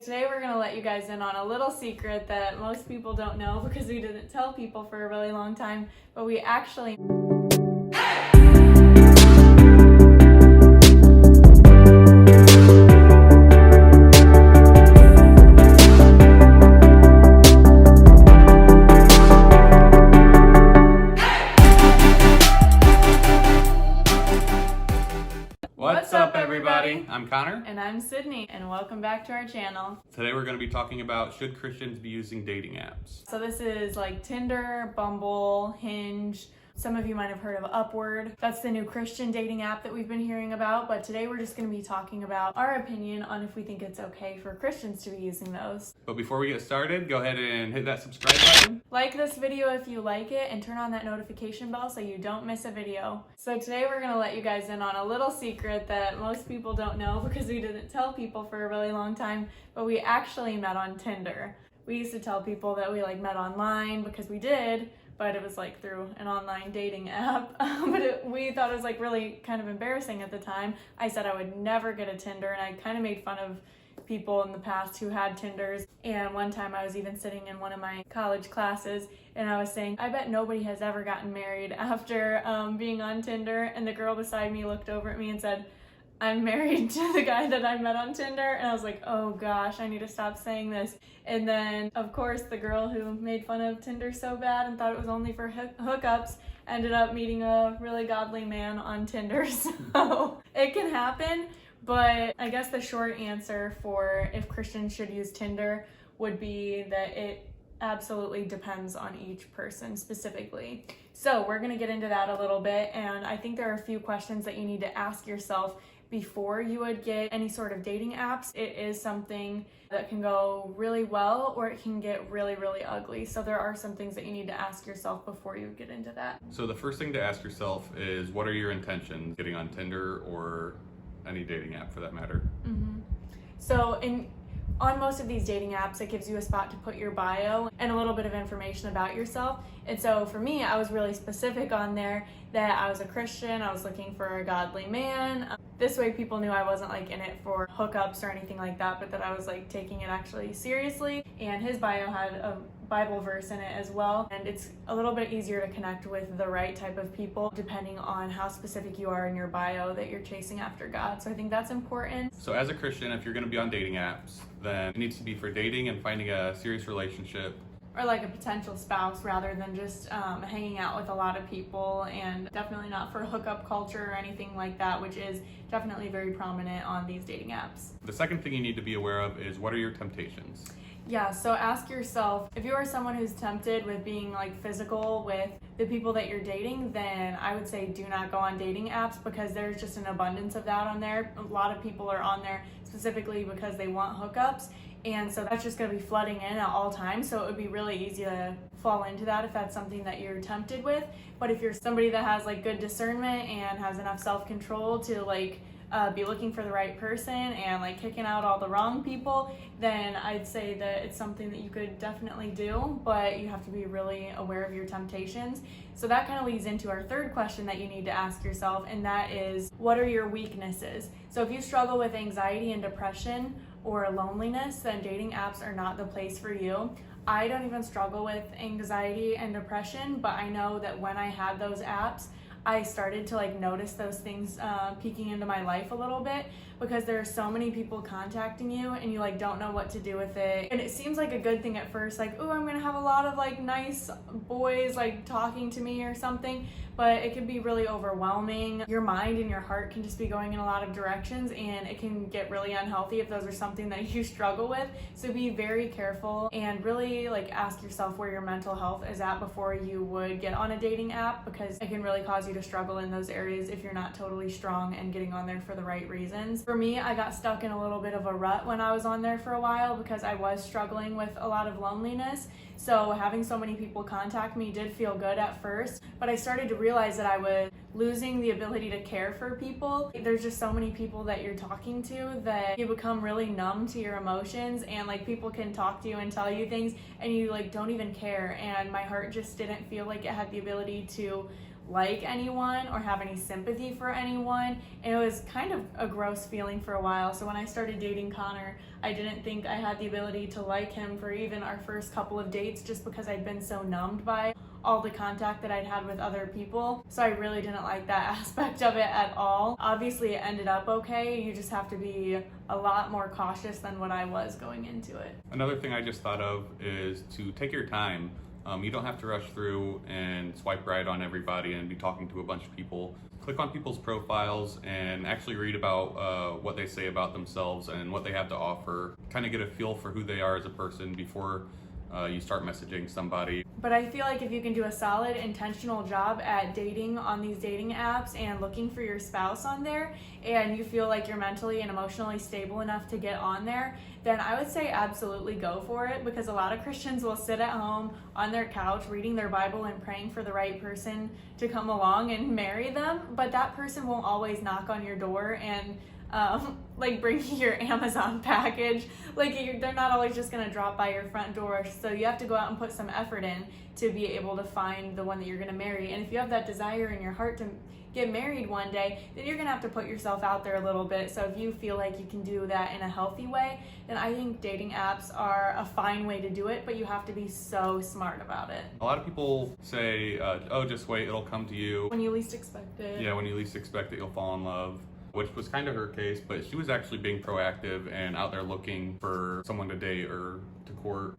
Today we're going to let you guys in on a little secret that most people don't know because we didn't tell people for a really long time, but we actually... What's up, everybody? I'm Connor. And I'm Sydney, and welcome back to our channel. Today we're going to be talking about should Christians be using dating apps. So this is like Tinder, Bumble, Hinge. Some of you might have heard of Upward. That's the new Christian dating app that we've been hearing about, but today we're just going to be talking about our opinion on if we think it's okay for Christians to be using those. But before we get started, go ahead and hit that subscribe button. Like this video if you like it, and turn on that notification bell so you don't miss a video. So today we're going to let you guys in on a little secret that most people don't know because we didn't tell people for a really long time, but we actually met on Tinder. We used to tell people that we met online because we did, but it was through an online dating app. We thought it was really kind of embarrassing at the time. I said I would never get a Tinder, and I kind of made fun of people in the past who had Tinders. And one time I was even sitting in one of my college classes and I was saying, I bet nobody has ever gotten married after being on Tinder. And the girl beside me looked over at me and said, I'm married to the guy that I met on Tinder. And I was like, oh gosh, I need to stop saying this. And then, of course, the girl who made fun of Tinder so bad and thought it was only for hookups ended up meeting a really godly man on Tinder. So it can happen. But I guess the short answer for if Christians should use Tinder would be that it absolutely depends on each person specifically. So we're going to get into that a little bit. And I think there are a few questions that you need to ask yourself before you would get any sort of dating apps. It is something that can go really well or it can get really, really ugly. So there are some things that you need to ask yourself before you get into that. So the first thing to ask yourself is, what are your intentions getting on Tinder or any dating app for that matter? So on most of these dating apps, it gives you a spot to put your bio and a little bit of information about yourself. And so for me, I was really specific on there that I was a Christian, I was looking for a godly man. This way people knew I wasn't in it for hookups or anything like that, but that I was taking it actually seriously. And his bio had a Bible verse in it as well. And it's a little bit easier to connect with the right type of people depending on how specific you are in your bio that you're chasing after God. So I think that's important. So as a Christian, if you're going to be on dating apps, then it needs to be for dating and finding a serious relationship. Or a potential spouse rather than just hanging out with a lot of people, and definitely not for hookup culture or anything like that, which is definitely very prominent on these dating apps. The second thing you need to be aware of is, what are your temptations? Yeah, so ask yourself, if you are someone who's tempted with being physical with the people that you're dating, then I would say do not go on dating apps because there's just an abundance of that on there. A lot of people are on there specifically because they want hookups. And so that's just going to be flooding in at all times. So it would be really easy to fall into that if that's something that you're tempted with. But if you're somebody that has good discernment and has enough self-control to be looking for the right person and kicking out all the wrong people, then I'd say that it's something that you could definitely do, but you have to be really aware of your temptations. So that kind of leads into our third question that you need to ask yourself, and that is, what are your weaknesses? So if you struggle with anxiety and depression or loneliness, then dating apps are not the place for you. I don't even struggle with anxiety and depression, but I know that when I had those apps, I started to notice those things peeking into my life a little bit because there are so many people contacting you and you don't know what to do with it. And it seems like a good thing at first, oh, I'm gonna have a lot of nice boys talking to me or something, but it can be really overwhelming. Your mind and your heart can just be going in a lot of directions, and it can get really unhealthy if those are something that you struggle with. So be very careful and really ask yourself where your mental health is at before you would get on a dating app, because it can really cause you to struggle in those areas if you're not totally strong and getting on there for the right reasons. For me, I got stuck in a little bit of a rut when I was on there for a while because I was struggling with a lot of loneliness. So having so many people contact me did feel good at first, but I started to realize that I was losing the ability to care for people. There's just so many people that you're talking to that you become really numb to your emotions, and people can talk to you and tell you things and you don't even care. And my heart just didn't feel like it had the ability to like anyone or have any sympathy for anyone. And it was kind of a gross feeling for a while. So when I started dating Connor, I didn't think I had the ability to like him for even our first couple of dates, just because I'd been so numbed by all the contact that I'd had with other people. So I really didn't like that aspect of it at all. Obviously it ended up okay. You just have to be a lot more cautious than what I was going into it. Another thing I just thought of is to take your time. You don't have to rush through and swipe right on everybody and be talking to a bunch of people. Click on people's profiles and actually read about what they say about themselves and what they have to offer. Kind of get a feel for who they are as a person before you start messaging somebody. But I feel like if you can do a solid, intentional job at dating on these dating apps and looking for your spouse on there, and you feel like you're mentally and emotionally stable enough to get on there, then I would say absolutely go for it, because a lot of Christians will sit at home on their couch reading their Bible and praying for the right person to come along and marry them, but that person won't always knock on your door and like bring you your Amazon package. Like they're not always just gonna drop by your front door. So you have to go out and put some effort in to be able to find the one that you're gonna marry. And if you have that desire in your heart to get married one day, then you're gonna have to put yourself out there a little bit. So if you feel like you can do that in a healthy way, then I think dating apps are a fine way to do it, but you have to be so smart about it. A lot of people say, oh, just wait, it'll come to you. When you least expect it. Yeah, when you least expect it, you'll fall in love. Which was kind of her case, but she was actually being proactive and out there looking for someone to date or to court.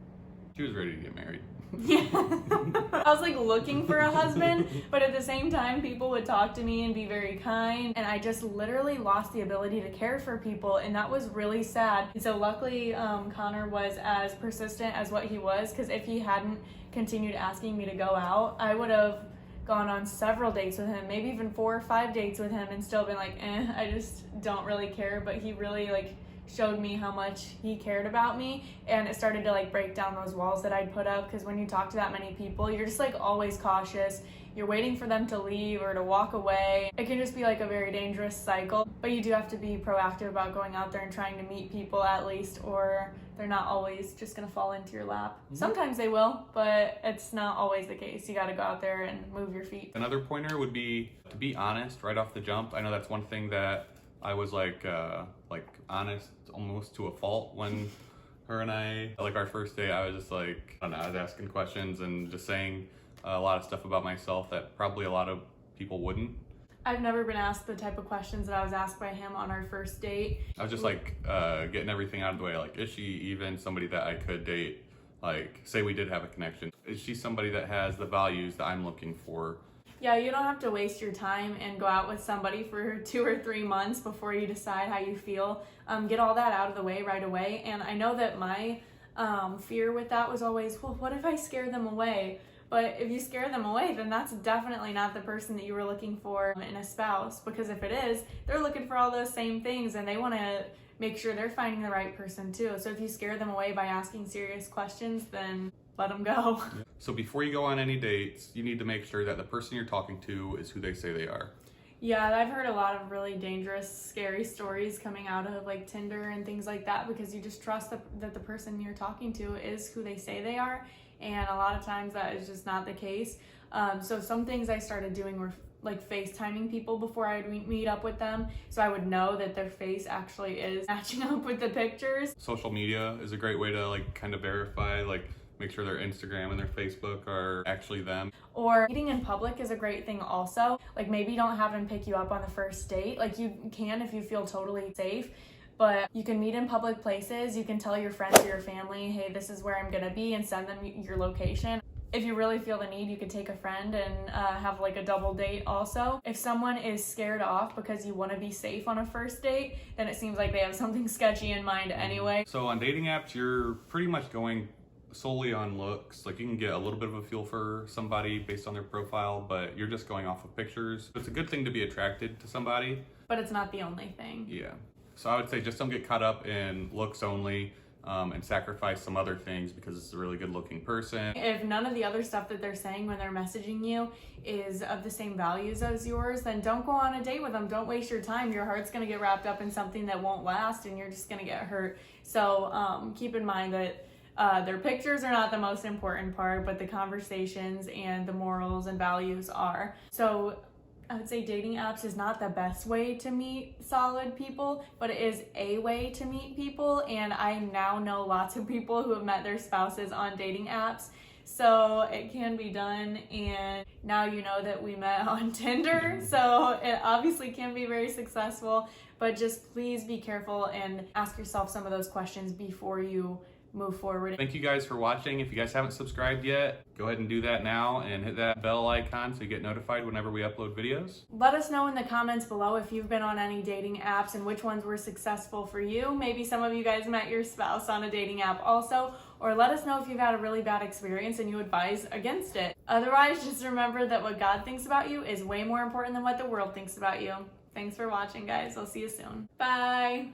She was ready to get married. Yeah. I was like looking for a husband, but at the same time, people would talk to me and be very kind, and I just literally lost the ability to care for people, and that was really sad. So luckily, Connor was as persistent as what he was, because if he hadn't continued asking me to go out, I would have gone on several dates with him, maybe even 4 or 5 dates with him, and still been like, I just don't really care. But he really showed me how much he cared about me, and it started to break down those walls that I'd put up, because when you talk to that many people, you're just always cautious. You're waiting for them to leave or to walk away. It can just be a very dangerous cycle, but you do have to be proactive about going out there and trying to meet people at least, or they're not always just gonna fall into your lap. Mm-hmm. Sometimes they will, but it's not always the case. You gotta go out there and move your feet. Another pointer would be to be honest right off the jump. I know that's one thing that I was honest almost to a fault when her and I, our first date, I was just I don't know, I was asking questions and just saying a lot of stuff about myself that probably a lot of people wouldn't. I've never been asked the type of questions that I was asked by him on our first date. I was just getting everything out of the way. Is she even somebody that I could date? Say we did have a connection. Is she somebody that has the values that I'm looking for? Yeah, you don't have to waste your time and go out with somebody for 2 or 3 months before you decide how you feel. Get all that out of the way right away. And I know that my fear with that was always, well, what if I scare them away? But if you scare them away, then that's definitely not the person that you were looking for in a spouse. Because if it is, they're looking for all those same things, and they want to make sure they're finding the right person too. So if you scare them away by asking serious questions, then let them go. So before you go on any dates, you need to make sure that the person you're talking to is who they say they are. Yeah, I've heard a lot of really dangerous, scary stories coming out of Tinder and things like that, because you just trust that the person you're talking to is who they say they are. And a lot of times that is just not the case. So some things I started doing were FaceTiming people before I would meet up with them, so I would know that their face actually is matching up with the pictures. Social media is a great way to kind of verify, make sure their Instagram and their Facebook are actually them. Or meeting in public is a great thing also. Maybe you don't have them pick you up on the first date. You can if you feel totally safe. But you can meet in public places. You can tell your friends or your family, hey, this is where I'm gonna be, and send them your location. If you really feel the need, you could take a friend and have a double date also. If someone is scared off because you want to be safe on a first date, then it seems like they have something sketchy in mind anyway. So on dating apps, you're pretty much going solely on looks. You can get a little bit of a feel for somebody based on their profile, but you're just going off of pictures. It's a good thing to be attracted to somebody, but it's not the only thing. Yeah. So I would say just don't get caught up in looks only. And sacrifice some other things because it's a really good looking person. If none of the other stuff that they're saying when they're messaging you is of the same values as yours, then don't go on a date with them. Don't waste your time. Your heart's gonna get wrapped up in something that won't last, and you're just gonna get hurt. So keep in mind that Their pictures are not the most important part, but the conversations and the morals and values are. So I would say dating apps is not the best way to meet solid people, but it is a way to meet people. And I now know lots of people who have met their spouses on dating apps. So it can be done, and now you know that we met on Tinder, so it obviously can be very successful, but just please be careful and ask yourself some of those questions before you move forward. Thank you guys for watching. If you guys haven't subscribed yet, go ahead and do that now and hit that bell icon so you get notified whenever we upload videos. Let us know in the comments below if you've been on any dating apps and which ones were successful for you. Maybe some of you guys met your spouse on a dating app also, or let us know if you've had a really bad experience and you advise against it. Otherwise, just remember that what God thinks about you is way more important than what the world thinks about you. Thanks for watching, guys. I'll see you soon. Bye.